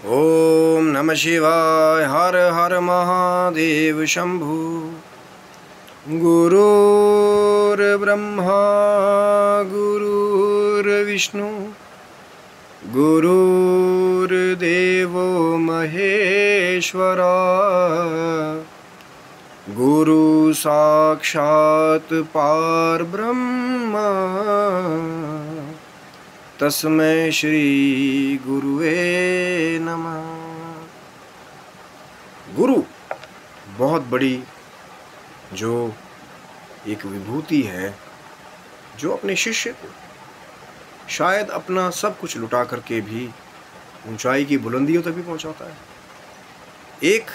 ओम नमः शिवाय। हर हर महादेव शंभु। गुरुर्ब्रह्मा गुरुर्विष्णु गुरुर्देवो महेश्वरा। गुरु साक्षात् परब्रह्म तस्मै श्री गुरुवे नमः। गुरु बहुत बड़ी जो एक विभूति है, जो अपने शिष्य को शायद अपना सब कुछ लुटा करके भी ऊंचाई की बुलंदियों तक भी पहुंचाता है। एक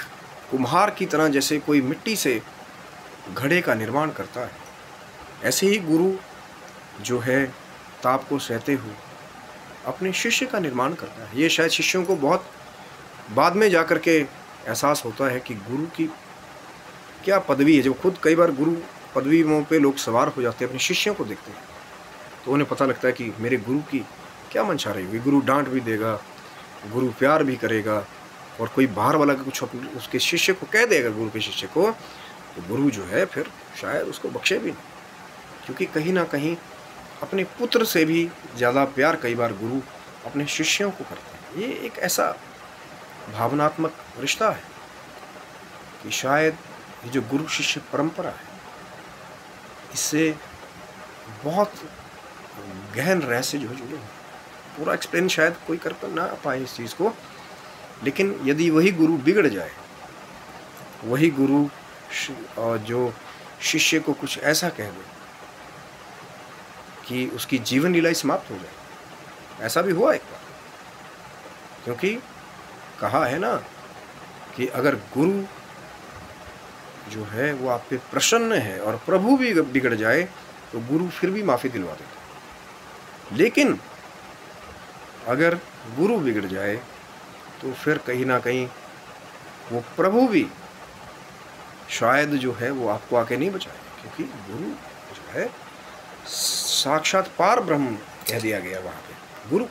कुम्हार की तरह जैसे कोई मिट्टी से घड़े का निर्माण करता है, ऐसे ही गुरु जो है ताप को सहते हुए अपने शिष्य का निर्माण करता है। ये शायद शिष्यों को बहुत बाद में जाकर के एहसास होता है कि गुरु की क्या पदवी है। जब खुद कई बार गुरु पदवियों पे लोग सवार हो जाते हैं, अपने शिष्यों को देखते हैं, तो उन्हें पता लगता है कि मेरे गुरु की क्या मंशा रही हुई। गुरु डांट भी देगा, गुरु प्यार भी करेगा, और कोई बाहर वाला कुछ उसके शिष्य को कह देगा, गुरु के शिष्य को, तो गुरु जो है फिर शायद उसको बख्शे भी नहीं, क्योंकि कहीं ना कहीं अपने पुत्र से भी ज़्यादा प्यार कई बार गुरु अपने शिष्यों को करते हैं। ये एक ऐसा भावनात्मक रिश्ता है कि शायद ये जो गुरु शिष्य परंपरा है, इससे बहुत गहन रहस्य जो है जुड़े हैं। पूरा एक्सप्लेन शायद कोई कर ना पाए इस चीज़ को, लेकिन यदि वही गुरु बिगड़ जाए, वही गुरु जो शिष्य को कुछ ऐसा कह दे कि उसकी जीवन लीला समाप्त हो जाए, ऐसा भी हुआ एक बार। क्योंकि कहा है ना कि अगर गुरु जो है वो आप पे प्रसन्न है और प्रभु भी बिगड़ जाए, तो गुरु फिर भी माफ़ी दिलवा देता। लेकिन अगर गुरु बिगड़ जाए तो फिर कहीं ना कहीं वो प्रभु भी शायद जो है वो आपको आके नहीं बचाए, क्योंकि गुरु जो है साक्षात पार ब्रह्म कह दिया गया वहाँ पे गुरु।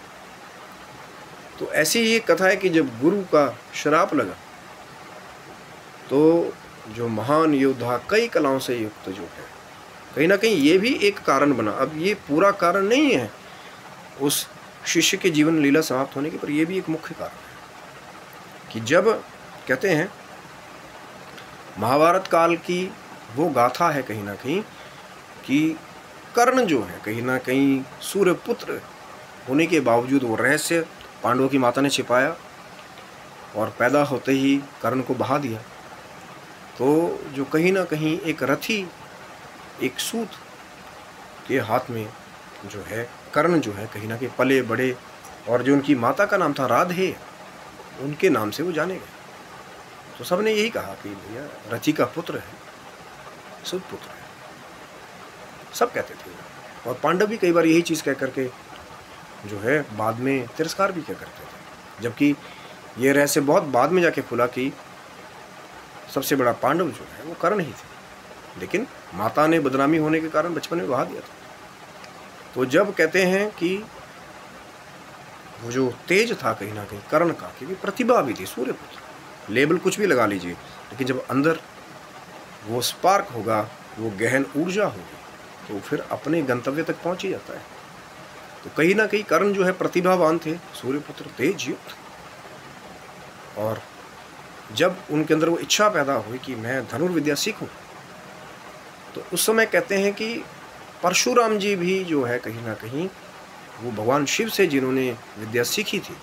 तो ऐसी ही एक कथा है कि जब गुरु का श्राप लगा, तो जो महान योद्धा कई कलाओं से युक्त जो है, कहीं ना कहीं ये भी एक कारण बना। अब ये पूरा कारण नहीं है उस शिष्य के जीवन लीला समाप्त होने के, पर ये भी एक मुख्य कारण है कि जब कहते हैं महाभारत काल की वो गाथा है कहीं ना कहीं कि कर्ण जो है कहीं ना कहीं सूर्य पुत्र होने के बावजूद वो रहस्य पांडवों की माता ने छिपाया, और पैदा होते ही कर्ण को बहा दिया। तो जो कहीं ना कहीं एक रथी, एक सूत के हाथ में जो है कर्ण जो है कहीं ना कहीं पले बड़े, और जो उनकी माता का नाम था राधे, उनके नाम से वो जाने गए। तो सबने यही कहा कि भैया रथी का पुत्र है, सूत पुत्र है, सब कहते थे। और पांडव भी कई बार यही चीज़ कह करके जो है बाद में तिरस्कार भी क्या करते थे, जबकि ये रहस्य बहुत बाद में जाके खुला कि सबसे बड़ा पांडव जो है वो कर्ण ही थे, लेकिन माता ने बदनामी होने के कारण बचपन में बहा दिया था। तो जब कहते हैं कि वो जो तेज था कहीं ना कहीं कर्ण का, क्योंकि प्रतिभा भी थी, सूर्यपुत्र लेबल कुछ भी लगा लीजिए, लेकिन जब अंदर वो स्पार्क होगा, वो गहन ऊर्जा होगी, तो फिर अपने गंतव्य तक पहुंच ही जाता है। तो कहीं ना कहीं कर्ण जो है प्रतिभावान थे, सूर्यपुत्र तेज युक्त, और जब उनके अंदर वो इच्छा पैदा हुई कि मैं धनुर्विद्या सीखूं, तो उस समय कहते हैं कि परशुराम जी भी जो है कहीं ना कहीं वो भगवान शिव से जिन्होंने विद्या सीखी थी,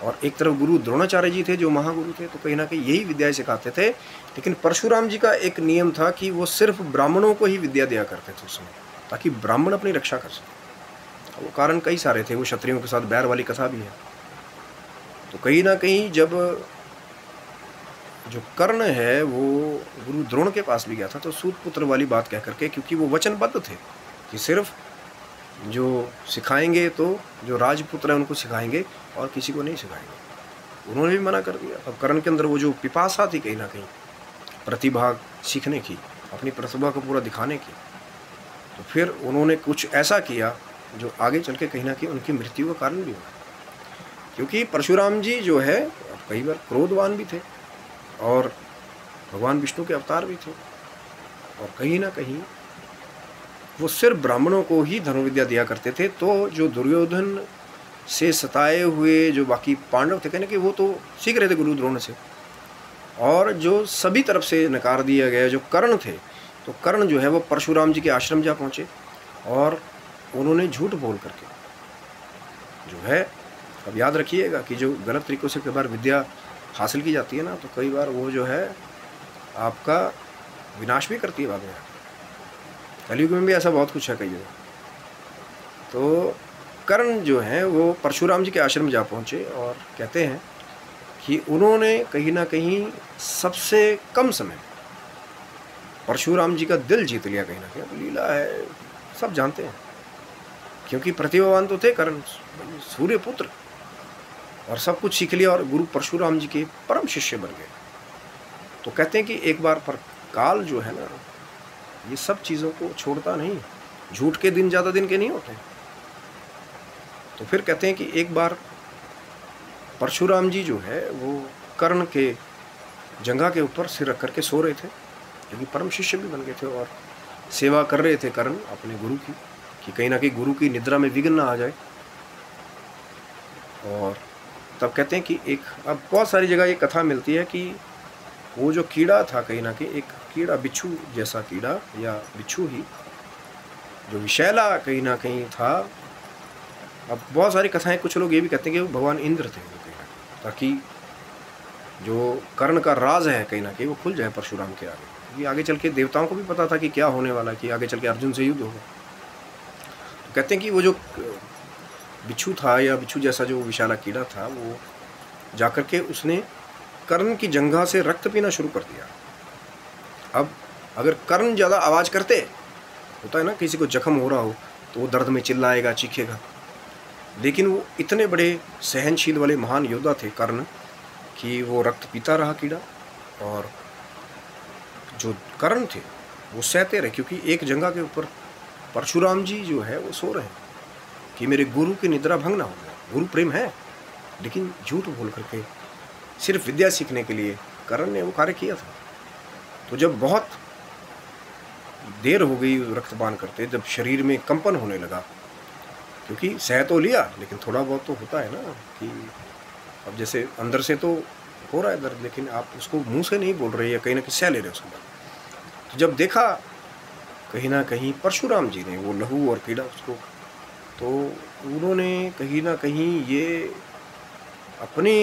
और एक तरफ गुरु द्रोणाचार्य जी थे जो महागुरु थे, तो कहीं ना कहीं यही विद्याएं सिखाते थे। लेकिन परशुराम जी का एक नियम था कि वो सिर्फ ब्राह्मणों को ही विद्या दिया करते थे उस समय, ताकि ब्राह्मण अपनी रक्षा कर सके। वो कारण कई सारे थे, वो क्षत्रियों के साथ बैर वाली कथा भी है। तो कहीं ना कहीं जब जो कर्ण है वो गुरु द्रोण के पास भी गया था, तो सूत पुत्र वाली बात कह करके, क्योंकि वो वचनबद्ध थे कि सिर्फ जो सिखाएंगे तो जो राजपुत्र है उनको सिखाएंगे और किसी को नहीं सिखाएंगे, उन्होंने भी मना कर दिया। अब कर्ण के अंदर वो जो पिपासा थी कहीं ना कहीं प्रतिभा सीखने की, अपनी प्रतिभा को पूरा दिखाने की, तो फिर उन्होंने कुछ ऐसा किया जो आगे चल के कहीं ना कहीं उनकी मृत्यु का कारण भी हुआ। क्योंकि परशुराम जी जो है कई बार क्रोधवान भी थे और भगवान विष्णु के अवतार भी थे, और कहीं ना कहीं वो सिर्फ ब्राह्मणों को ही धनुर्विद्या दिया करते थे। तो जो दुर्योधन से सताए हुए जो बाकी पांडव थे, कहने कि वो तो सीख रहे थे गुरु द्रोण से, और जो सभी तरफ से नकार दिया गया जो कर्ण थे, तो कर्ण जो है वो परशुराम जी के आश्रम जा पहुँचे और उन्होंने झूठ बोल करके जो है, अब याद रखिएगा कि जो गलत तरीक़ों से कई बार विद्या हासिल की जाती है ना, तो कई बार वो जो है आपका विनाश भी करती है बाद में। कलयुग में भी ऐसा बहुत कुछ है कई जगह। तो कर्ण जो है वो परशुराम जी के आश्रम जा पहुँचे और कहते हैं कि उन्होंने कहीं ना कहीं सबसे कम समय परशुराम जी का दिल जीत लिया। कहीं ना कहीं तो लीला है, सब जानते हैं, क्योंकि प्रतिभावान तो थे कर्ण, सूर्य पुत्र, और सब कुछ सीख लिया और गुरु परशुराम जी के परम शिष्य बन गए। तो कहते हैं कि एक बार पर काल जो है ना, ये सब चीज़ों को छोड़ता नहीं, झूठ के दिन ज़्यादा दिन के नहीं होते। तो फिर कहते हैं कि एक बार परशुराम जी जो है वो कर्ण के जंघा के ऊपर सिर रख करके सो रहे थे, क्योंकि परम शिष्य भी बन गए थे और सेवा कर रहे थे कर्ण अपने गुरु की, कि कहीं ना कहीं गुरु की निद्रा में विघ्न ना आ जाए। और तब कहते हैं कि एक, अब बहुत सारी जगह ये कथा मिलती है कि वो जो कीड़ा था, कहीं ना कहीं एक कीड़ा, बिच्छू जैसा कीड़ा या बिच्छू ही, जो विषैला कहीं ना कहीं था। अब बहुत सारी कथाएं, कुछ लोग ये भी कहते हैं कि वो भगवान इंद्र थे, वो कहीं ना कहीं, ताकि जो कर्ण का राज है कहीं ना कहीं वो खुल जाए परशुराम के आगे। ये आगे चल के देवताओं को भी पता था कि क्या होने वाला है, कि आगे चल के अर्जुन से युद्ध होगा। तो कहते हैं कि वो जो बिच्छू था या बिच्छू जैसा जो विशाला कीड़ा था, वो जाकर के उसने कर्ण की जंघा से रक्त पीना शुरू कर दिया। अब अगर कर्ण ज़्यादा आवाज़ करते, होता है ना किसी को जख्म हो रहा हो तो वो दर्द में चिल्लाएगा, चीखेगा, लेकिन वो इतने बड़े सहनशील वाले महान योद्धा थे कर्ण कि वो रक्त पीता रहा कीड़ा, और जो कर्ण थे वो सहते रहे, क्योंकि एक जंघा के ऊपर परशुराम जी जो है वो सो रहे हैं कि मेरे गुरु की निद्रा भंग ना हो जाए। गुरु प्रेम है, लेकिन झूठ बोल करके सिर्फ विद्या सीखने के लिए कर्ण ने वो कार्य किया था। तो जब बहुत देर हो गई रक्तपान करते, जब शरीर में कंपन होने लगा, क्योंकि सह तो लिया लेकिन थोड़ा बहुत तो होता है ना, कि अब जैसे अंदर से तो हो रहा है दर्द, लेकिन आप उसको मुंह से नहीं बोल रहे या कहीं ना कहीं सह ले रहे हो उसके बाद। तो जब देखा कहीं ना कहीं परशुराम जी ने वो लहू और कीड़ा उसको, तो उन्होंने कहीं ना कहीं ये अपने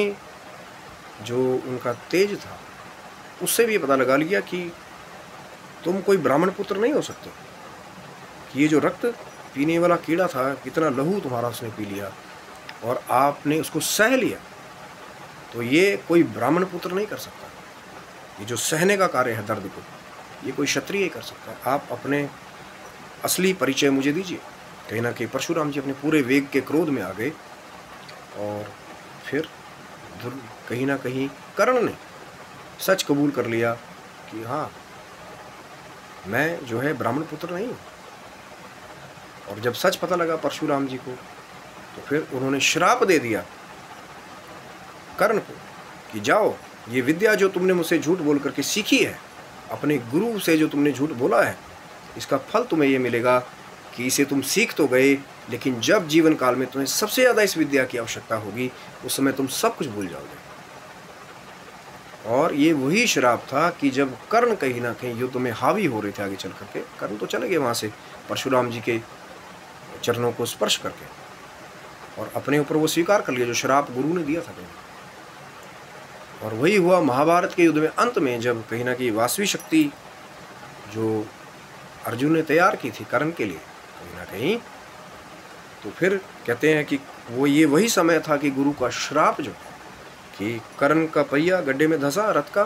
जो उनका तेज था उससे भी ये पता लगा लिया कि तुम कोई ब्राह्मण पुत्र नहीं हो सकते, कि ये जो रक्त पीने वाला कीड़ा था, कितना लहू तुम्हारा उसने पी लिया और आपने उसको सह लिया, तो ये कोई ब्राह्मण पुत्र नहीं कर सकता। ये जो सहने का कार्य है दर्द को, ये कोई क्षत्रिय ही कर सकता है। आप अपने असली परिचय मुझे दीजिए। कहीं ना कहीं परशुराम जी अपने पूरे वेग के क्रोध में आ गए, और फिर कहीं ना कहीं कर्ण ने सच कबूल कर लिया कि हाँ, मैं जो है ब्राह्मण पुत्र नहीं हूँ। और जब सच पता लगा परशुराम जी को, तो फिर उन्होंने श्राप दे दिया कर्ण को कि जाओ, ये विद्या जो तुमने मुझसे झूठ बोल करके सीखी है, अपने गुरु से जो तुमने झूठ बोला है, इसका फल तुम्हें ये मिलेगा कि इसे तुम सीख तो गए, लेकिन जब जीवन काल में तुम्हें सबसे ज़्यादा इस विद्या की आवश्यकता होगी, उस समय तुम सब कुछ भूल जाओगे। और ये वही श्राप था कि जब कर्ण कहीं ना कहीं युद्ध में हावी हो रहे थे आगे चल करके, कर्ण तो चले गए वहाँ से परशुराम जी के चरणों को स्पर्श करके, और अपने ऊपर वो स्वीकार कर लिया जो श्राप गुरु ने दिया था कहीं। और वही हुआ महाभारत के युद्ध में अंत में, जब कहीं ना कहीं वासवी शक्ति जो अर्जुन ने तैयार की थी कर्ण के लिए कहीं ना कहीं, तो फिर कहते हैं कि वो ये वही समय था कि गुरु का श्राप जो कि कर्ण का पहिया गड्ढे में धंसा रथ का,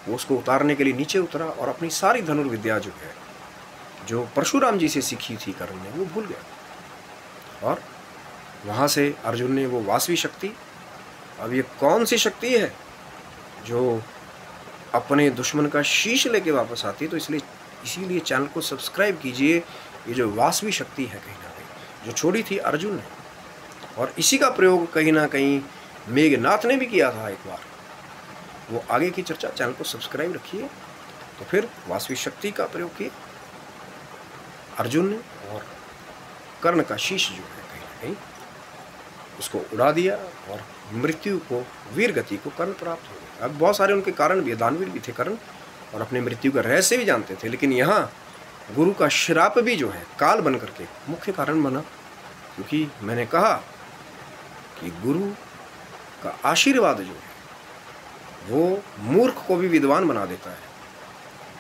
वो उसको उतारने के लिए नीचे उतरा और अपनी सारी धनुर्विद्या जो है, जो परशुराम जी से सीखी थी कर्ण ने, वो भूल गया। और वहाँ से अर्जुन ने वो वासवी शक्ति, अब ये कौन सी शक्ति है जो अपने दुश्मन का शीश लेके वापस आती है, तो इसीलिए चैनल को सब्सक्राइब कीजिए। ये जो वासवी शक्ति है कहीं ना कहीं जो छोड़ी थी अर्जुन ने, और इसी का प्रयोग कहीं ना कहीं मेघनाथ ने भी किया था एक बार। वो आगे की चर्चा, चैनल को सब्सक्राइब रखिए। तो फिर वासवी शक्ति का प्रयोग किया अर्जुन ने, और कर्ण का शीश जो है कहीं ना कहीं उसको उड़ा दिया, और मृत्यु को, वीर गति को कर्ण प्राप्त हो गया। अब बहुत सारे उनके कारण भी, दानवीर भी थे कर्ण, और अपने मृत्यु का रहस्य भी जानते थे। लेकिन यहाँ गुरु का श्राप भी जो है काल बन करके मुख्य कारण बना, क्योंकि मैंने कहा कि गुरु का आशीर्वाद जो है वो मूर्ख को भी विद्वान बना देता है,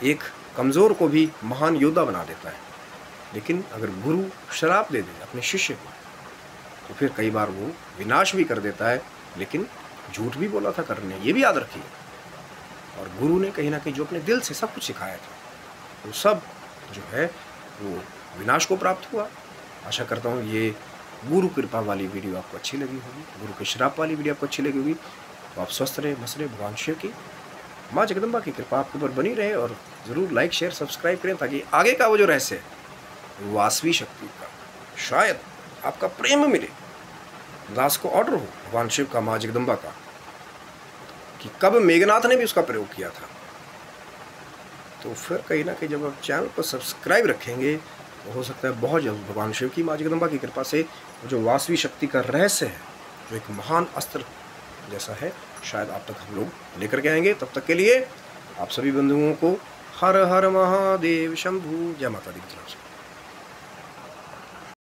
एक कमज़ोर को भी महान योद्धा बना देता है। लेकिन अगर गुरु श्राप दे दे अपने शिष्य को, तो फिर कई बार वो विनाश भी कर देता है। लेकिन झूठ भी बोला था कर्ण ने, ये भी याद रखिए। और गुरु ने कहीं ना कहीं जो अपने दिल से सब कुछ सिखाया था, वो सब जो है वो विनाश को प्राप्त हुआ। आशा करता हूँ ये गुरु कृपा वाली वीडियो आपको अच्छी लगी होगी, गुरु के श्राप वाली वीडियो आपको अच्छी लगी होगी। तो आप स्वस्थ रहे, मस्त रहे, भगवान शिव की, माँ जगदम्बा की कृपा आपके ऊपर बनी रहे। और ज़रूर लाइक शेयर सब्सक्राइब करें, ताकि आगे का वो जो रहस्य है वासवी शक्ति का, शायद आपका प्रेम मिले, दास को ऑर्डर हो भगवान शिव का, माँ जगदम्बा का, कि कब मेघनाथ ने भी उसका प्रयोग किया था। तो फिर कहीं ना कहीं जब आप चैनल को सब्सक्राइब रखेंगे, तो हो सकता है बहुत जल्द भगवान शिव की, माँ जगदम्बा की कृपा से जो वासवी शक्ति का रहस्य है, जो एक महान अस्त्र जैसा है, शायद आप तक हम लोग लेकर के आएंगे। तब तक के लिए आप सभी बंधुओं को हर हर महादेव शंभू, जय माता दी की तरफ से।